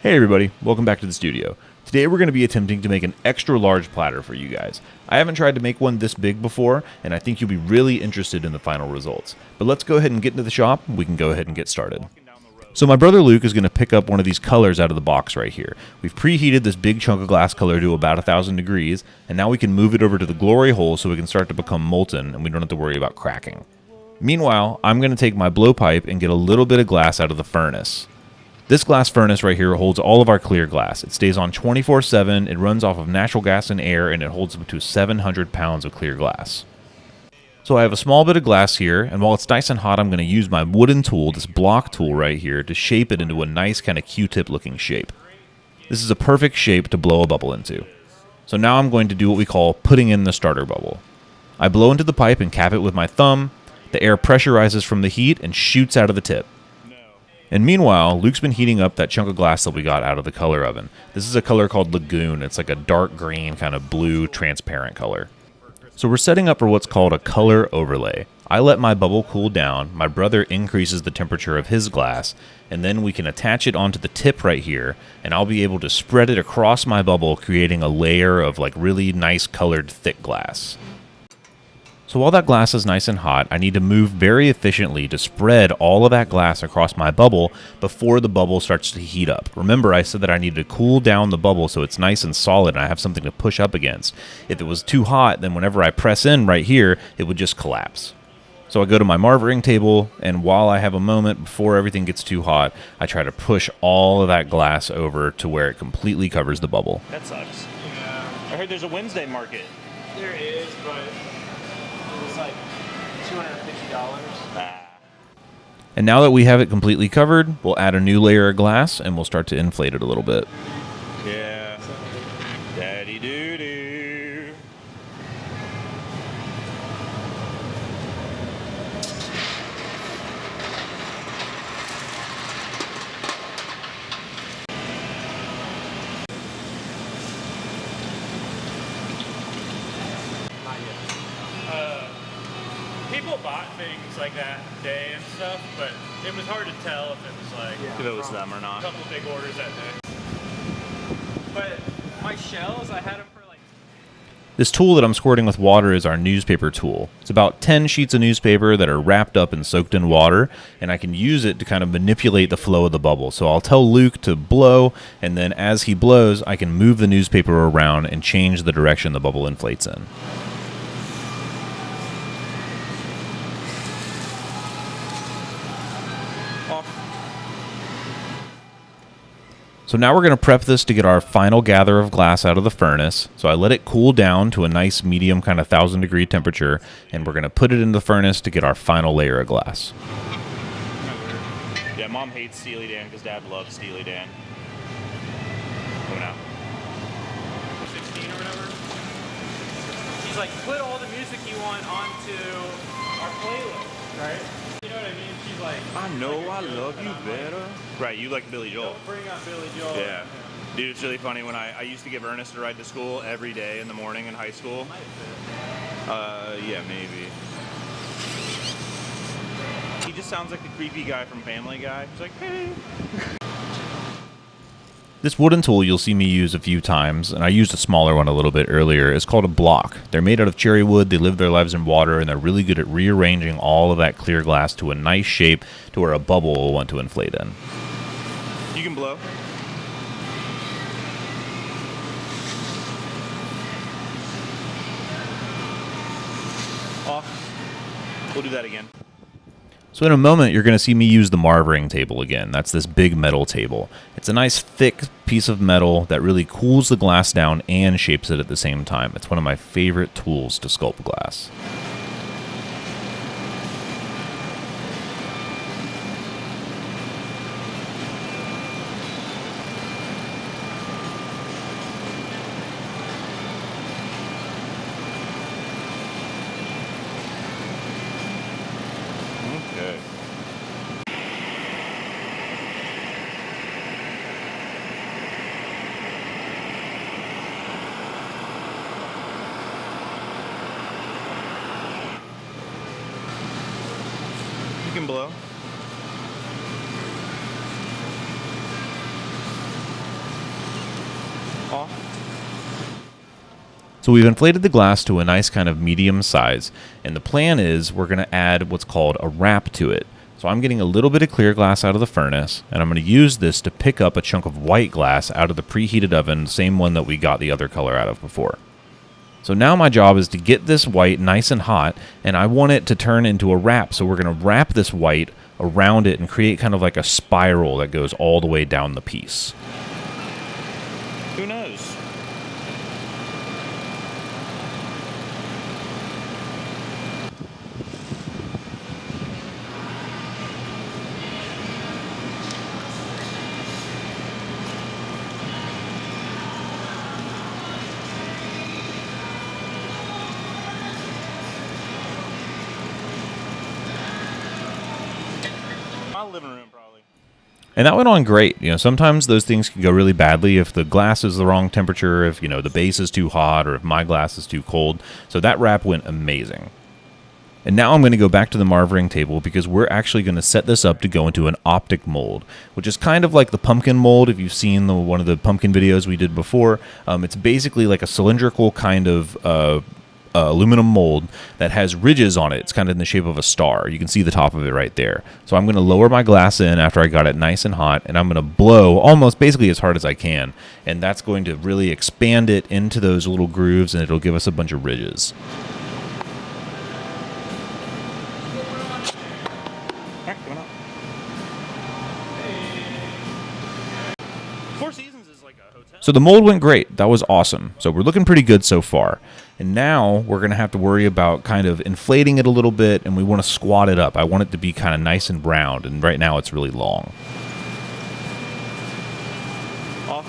Hey everybody, welcome back to the studio. Today we're going to be attempting to make an extra large platter for you guys. I haven't tried to make one this big before, and I think you'll be really interested in the final results. But let's go ahead and get into the shop, and we can go ahead and get started. So my brother Luke is going to pick up one of these colors out of the box right here. We've preheated this big chunk of glass color to about 1,000 degrees, and now we can move it over to the glory hole so it can start to become molten, and we don't have to worry about cracking. Meanwhile, I'm going to take my blowpipe and get a little bit of glass out of the furnace. This glass furnace right here holds all of our clear glass. It stays on 24/7, it runs off of natural gas and air, and it holds up to 700 pounds of clear glass. So I have a small bit of glass here, and while it's nice and hot, I'm going to use my wooden tool, this block tool right here, to shape it into a nice kind of Q-tip looking shape. This is a perfect shape to blow a bubble into. So now I'm going to do what we call putting in the starter bubble. I blow into the pipe and cap it with my thumb. The air pressurizes from the heat and shoots out of the tip. And meanwhile, Luke's been heating up that chunk of glass that we got out of the color oven. This is a color called Lagoon. It's like a dark green, kind of blue, transparent color. So we're setting up for what's called a color overlay. I let my bubble cool down, my brother increases the temperature of his glass, and then we can attach it onto the tip right here, and I'll be able to spread it across my bubble, creating a layer of like really nice colored thick glass. So while that glass is nice and hot, I need to move very efficiently to spread all of that glass across my bubble before the bubble starts to heat up. Remember, I said that I need to cool down the bubble so it's nice and solid and I have something to push up against. If it was too hot, then whenever I press in right here, it would just collapse. So I go to my marvering table, and while I have a moment before everything gets too hot, I try to push all of that glass over to where it completely covers the bubble. That sucks. Yeah. I heard there's a Wednesday market. There is, but it's like $250. And now that we have it completely covered, we'll add a new layer of glass and we'll start to inflate it a little bit. Yeah. Daddy doo doo. People bought things like that today and stuff, but it was hard to tell if it was like If it was them or a not. couple big orders that day. But my shells, I had them for like... This tool that I'm squirting with water is our newspaper tool. It's about 10 sheets of newspaper that are wrapped up and soaked in water, and I can use it to kind of manipulate the flow of the bubble. So I'll tell Luke to blow, and then as he blows, I can move the newspaper around and change the direction the bubble inflates in. So now we're going to prep this to get our final gather of glass out of the furnace. So I let it cool down to a nice medium kind of 1,000 degree temperature, and we're going to put it in the furnace to get our final layer of glass. Yeah, Mom hates Steely Dan because Dad loves Steely Dan. Coming out. 16 or whatever. She's like, put all the music you want onto our playlist, right? You know what I mean? She's like, I know like I love you better. Right, you like Billy Joel. don't bring up Billy Joel. Yeah. Dude, it's really funny when I used to give Ernest a ride to school every day in the morning in high school. Might fit. Yeah, maybe. He just sounds like the creepy guy from Family Guy. He's like, hey. This wooden tool you'll see me use a few times, and I used a smaller one a little bit earlier. It's called a block. They're made out of cherry wood, they live their lives in water, and they're really good at rearranging all of that clear glass to a nice shape to where a bubble will want to inflate in. You can blow. Off. We'll do that again. So in a moment, you're going to see me use the marvering table again. That's this big metal table. It's a nice thick piece of metal that really cools the glass down and shapes it at the same time. It's one of my favorite tools to sculpt glass. Okay. You can blow. Off. So we've inflated the glass to a nice kind of medium size, and the plan is we're going to add what's called a wrap to it. So I'm getting a little bit of clear glass out of the furnace, and I'm going to use this to pick up a chunk of white glass out of the preheated oven, same one that we got the other color out of before. So now my job is to get this white nice and hot, and I want it to turn into a wrap. So we're going to wrap this white around it and create kind of like a spiral that goes all the way down the piece. Who knows? My living room, probably. And that went on great. You know, sometimes those things can go really badly if the glass is the wrong temperature, if, you know, the base is too hot, or if my glass is too cold. So that wrap went amazing. And now I'm going to go back to the marvering table because we're actually going to set this up to go into an optic mold, which is kind of like the pumpkin mold. If you've seen one of the pumpkin videos we did before, it's basically like a cylindrical kind of aluminum mold that has ridges on it. It's kind of in the shape of a star. You can see the top of it right there. So I'm going to lower my glass in after I got it nice and hot, and I'm going to blow almost basically as hard as I can. And that's going to really expand it into those little grooves, and it'll give us a bunch of ridges. Four Seasons is like a hotel. So the mold went great. That was awesome. So we're looking pretty good so far. And now we're going to have to worry about kind of inflating it a little bit, and we want to squat it up. I want it to be kind of nice and round, and right now it's really long. Off.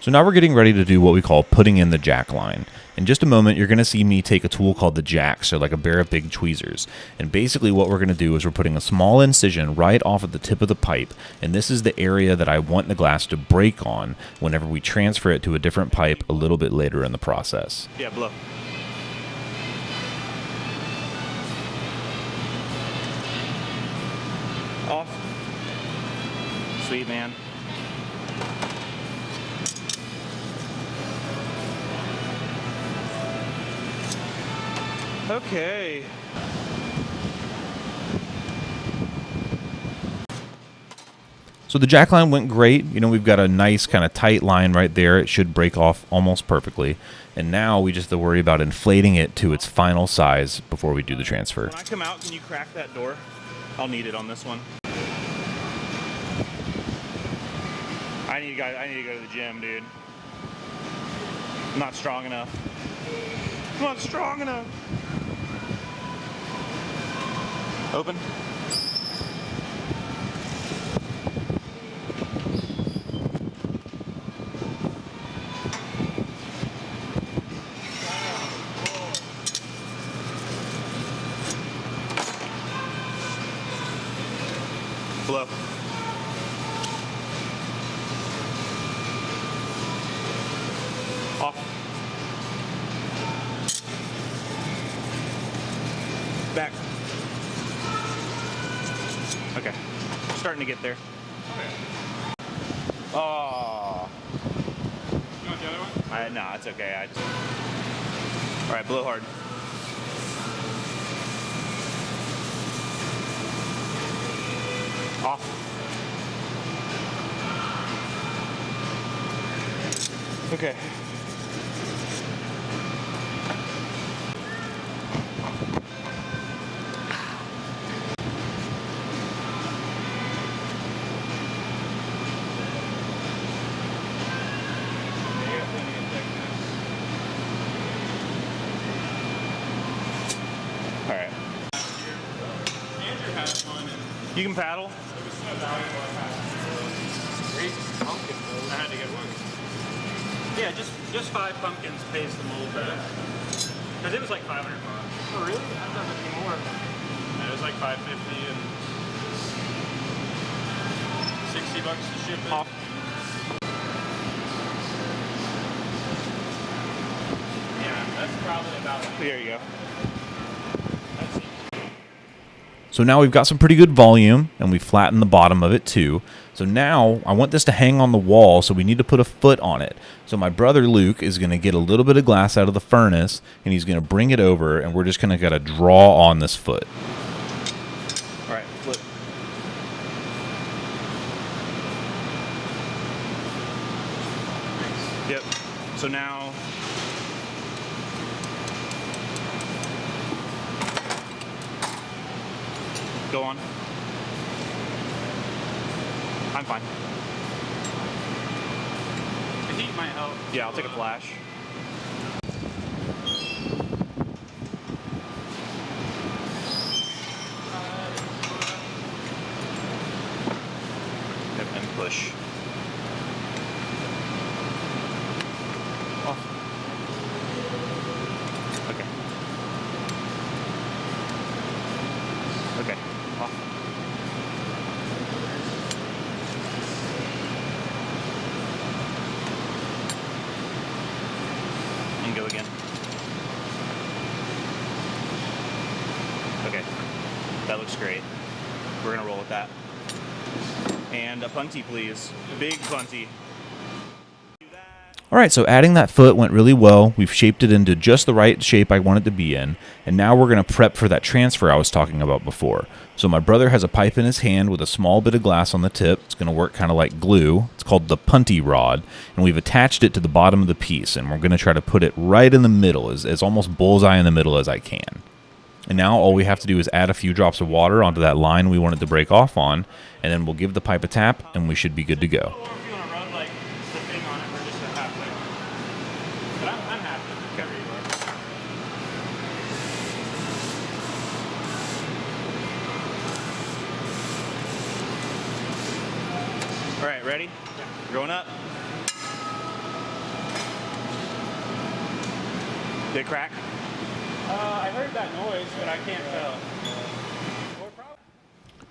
So now we're getting ready to do what we call putting in the jack line. In just a moment, you're going to see me take a tool called the jack, so like a pair of big tweezers. And basically what we're going to do is we're putting a small incision right off at the tip of the pipe, and this is the area that I want the glass to break on whenever we transfer it to a different pipe a little bit later in the process. Yeah, blow. Off. Sweet, man. Okay. So the jack line went great. You know, we've got a nice kind of tight line right there. It should break off almost perfectly. And now we just have to worry about inflating it to its final size before we do the transfer. When I come out, can you crack that door? I'll need it on this one. I need to go to the gym, dude. I'm not strong enough. I'm not strong enough. Open. Blow. Off. Back. Okay. Starting to get there. Oh. You want the other one? No, it's okay. All right, blow hard. Off. Okay. All right. Andrew has one, and You can paddle. it was so valuable. Great pumpkin mold. I had to get one. Yeah, just 5 pumpkins pays the mold back. Because it was like $500. Oh, really? I thought it would be more. It was like $550 and $60 to ship it. Off. Yeah, that's probably about. There you go. So now we've got some pretty good volume, and we flattened the bottom of it too. So now I want this to hang on the wall, so we need to put a foot on it. So my brother Luke is going to get a little bit of glass out of the furnace, and he's going to bring it over, and we're just going to gotta draw on this foot. All right, flip. Yep. So now, go on. I'm fine. The heat might help. Yeah, I'll take a flash. Yep, and push. Off. Okay. Okay. Off. And go again. Okay. That looks great. We're gonna roll with that. And a punty, please. Big punty. All right, so adding that foot went really well. We've shaped it into just the right shape I want it to be in. And now we're going to prep for that transfer I was talking about before. So my brother has a pipe in his hand with a small bit of glass on the tip. It's going to work kind of like glue. It's called the punty rod. And we've attached it to the bottom of the piece. And we're going to try to put it right in the middle, as almost bullseye in the middle as I can. And now all we have to do is add a few drops of water onto that line we want it to break off on. And then we'll give the pipe a tap, and we should be good to go. Or if you want to run like the thing on it for just a half second. But I'm happy. Whatever you All right, ready? Going up. Did it crack? I heard that noise, but I can't tell.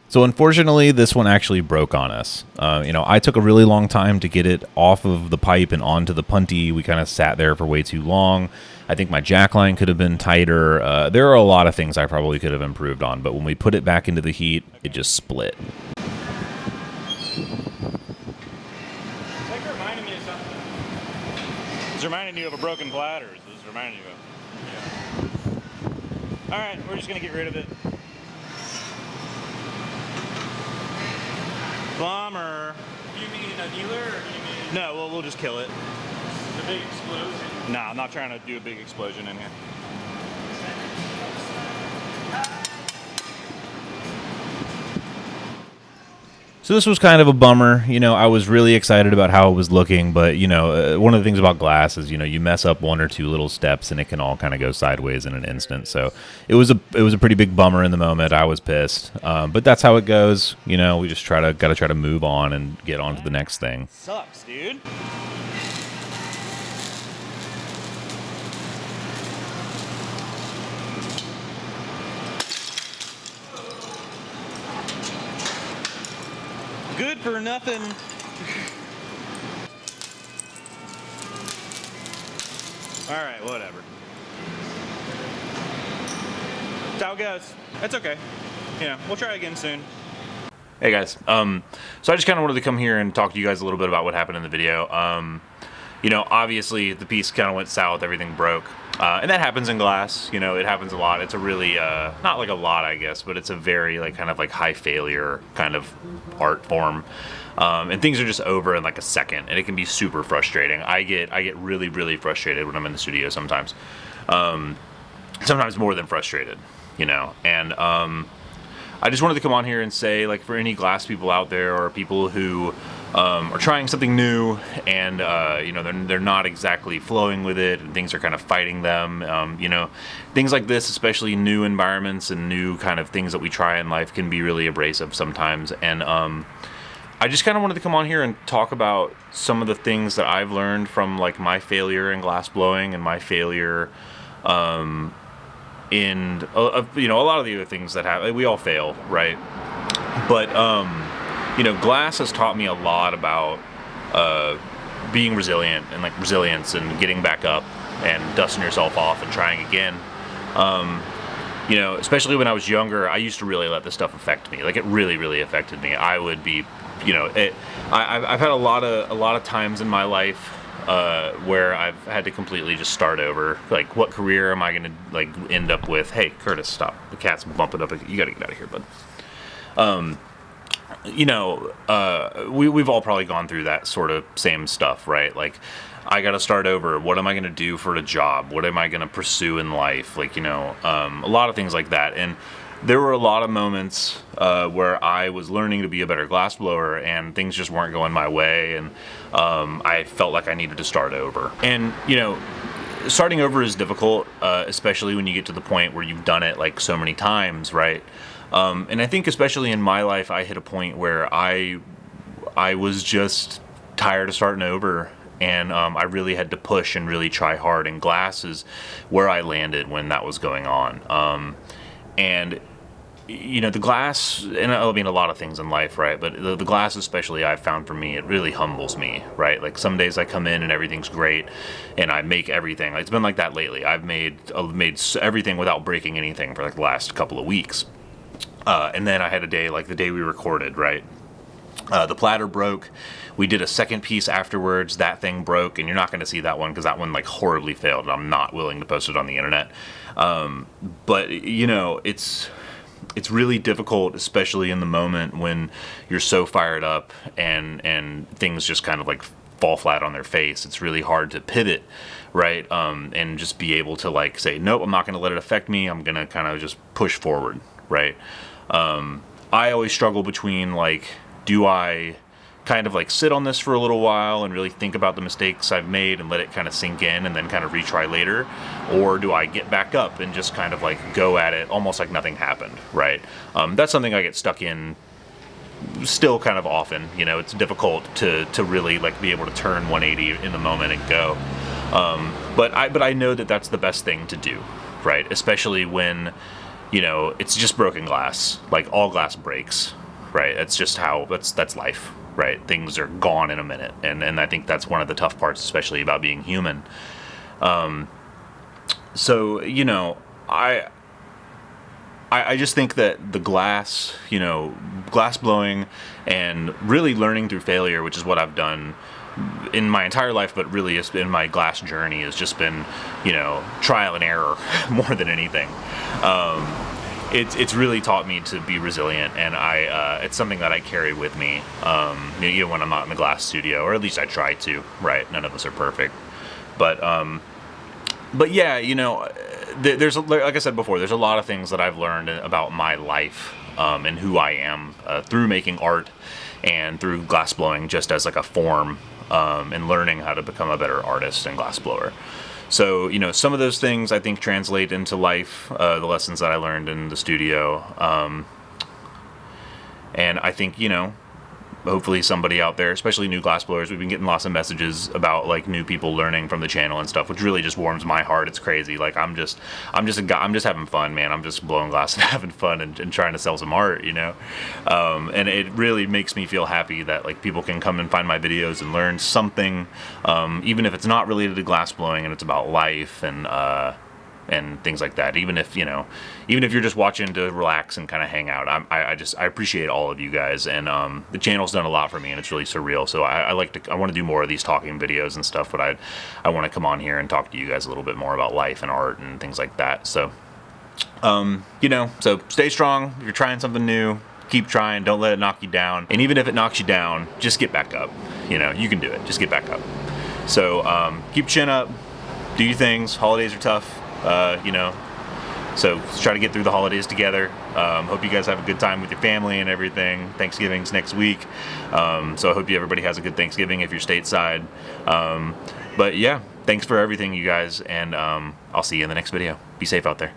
So unfortunately, this one actually broke on us. I took a really long time to get it off of the pipe and onto the punty. We kind of sat there for way too long. I think my jack line could have been tighter. There are a lot of things I probably could have improved on, but when we put it back into the heat, it just split. It's like reminding me of something. It's reminding you of a broken platter. It's reminding you of. All right, we're just gonna get rid of it. Bummer. Do you mean a dealer or do you mean No, well, we'll just kill it. the big explosion? Nah, I'm not trying to do a big explosion in here. So this was kind of a bummer. I was really excited about how it was looking, but one of the things about glass is you mess up one or two little steps and it can all kind of go sideways in an instant. So it was a pretty big bummer in the moment. I was pissed, but that's how it goes. We just gotta try to move on and get on to the next thing. Sucks, dude. Good for nothing. All right, whatever. That's how it goes. That's okay. We'll try again soon. Hey guys, so I just kind of wanted to come here and talk to you guys a little bit about what happened in the video. Obviously the piece kind of went south, everything broke. And that happens in glass, it happens a lot. It's a really, not like a lot, I guess, but it's a very kind of high failure kind of art form. And things are just over in like a second, and it can be super frustrating. I get really, really frustrated when I'm in the studio sometimes. Sometimes more than frustrated, and I just wanted to come on here and say, for any glass people out there or people who are trying something new and they're not exactly flowing with it and things are kind of fighting them, things like this, especially new environments and new kind of things that we try in life, can be really abrasive sometimes. And I just kind of wanted to come on here and talk about some of the things that I've learned from my failure in glass blowing and my failure in a lot of the other things that happen. We all fail, right? But glass has taught me a lot about being resilient and resilience and getting back up. and dusting yourself off and trying again. You know, especially when I was younger, I used to really let this stuff affect me. Like, it really, really affected me. I would be, you know, I've had a lot of times in my life where I've had to completely just start over. Like, what career am I going to like end up with? Hey, Curtis, stop! The cat's bumping up. You got to get out of here, bud. You know, we've all probably gone through that sort of same stuff, right? Like, I got to start over. What am I going to do for a job? What am I going to pursue in life? Like, you know, a lot of things like that. And there were a lot of moments where I was learning to be a better glassblower, and things just weren't going my way, and I felt like I needed to start over. And, you know, starting over is difficult, especially when you get to the point where you've done it like so many times, right? And I think especially in my life, I hit a point where I was just tired of starting over, and I really had to push and really try hard, and glass is where I landed when that was going on. And, you know, the glass, and I mean a lot of things in life, right? But the glass especially, I've found for me, it really humbles me, right? Like, some days I come in and everything's great, and I make everything. It's been like that lately. I've made everything without breaking anything for like the last couple of weeks. And then I had a day, like the day we recorded, right? The platter broke. We did a second piece afterwards. That thing broke, and you're not going to see that one because that one like horribly failed, and I'm not willing to post it on the internet. But, you know, it's really difficult, especially in the moment when you're so fired up and things just kind of like fall flat on their face. It's really hard to pivot, right? And just be able to like say, nope, I'm not going to let it affect me. I'm going to kind of just push forward, right? I always struggle between like, do I kind of like sit on this for a little while and really think about the mistakes I've made and let it kind of sink in and then kind of retry later? Or do I get back up and just kind of like go at it almost like nothing happened, right? That's something I get stuck in still kind of often. You know, it's difficult to really like be able to turn 180 in the moment and go. But I know that that's the best thing to do, right? Especially when, you know, it's just broken glass. Like, all glass breaks, right? That's just how, that's life, right? Things are gone in a minute. And I think that's one of the tough parts, especially about being human. So, you know, I just think that the glass, you know, glass blowing and really learning through failure, which is what I've done in my entire life, but really in my glass journey, has just been, you know, trial and error more than anything. It's really taught me to be resilient, and it's something that I carry with me, you know, when I'm not in the glass studio, or at least I try to, right? None of us are perfect, but yeah, you know, there's, like I said before, there's a lot of things that I've learned about my life, and who I am, through making art and through glass blowing just as like a form, and learning how to become a better artist and glass blower. So, you know, some of those things I think translate into life, the lessons that I learned in the studio. And I think, you know, hopefully somebody out there, especially new glass blowers, we've been getting lots of messages about like new people learning from the channel and stuff, which really just warms my heart. It's crazy. Like, I'm just a guy, I'm just having fun, man. I'm just blowing glass and having fun and trying to sell some art, you know? And it really makes me feel happy that like people can come and find my videos and learn something, even if it's not related to glass blowing and it's about life and things like that. Even if, you know, even if you're just watching to relax and kind of hang out, I appreciate all of you guys, and the channel's done a lot for me, and it's really surreal. So I want to do more of these talking videos and stuff, but I want to come on here and talk to you guys a little bit more about life and art and things like that. So, you know, so stay strong. If you're trying something new, keep trying. Don't let it knock you down. And even if it knocks you down, just get back up. You know, you can do it. Just get back up. So keep chin up. Do your things. Holidays are tough. You know, so let's try to get through the holidays together. Hope you guys have a good time with your family and everything. Thanksgiving's next week, so I hope everybody has a good Thanksgiving if you're stateside. But yeah, thanks for everything, you guys, and I'll see you in the next video. Be safe out there.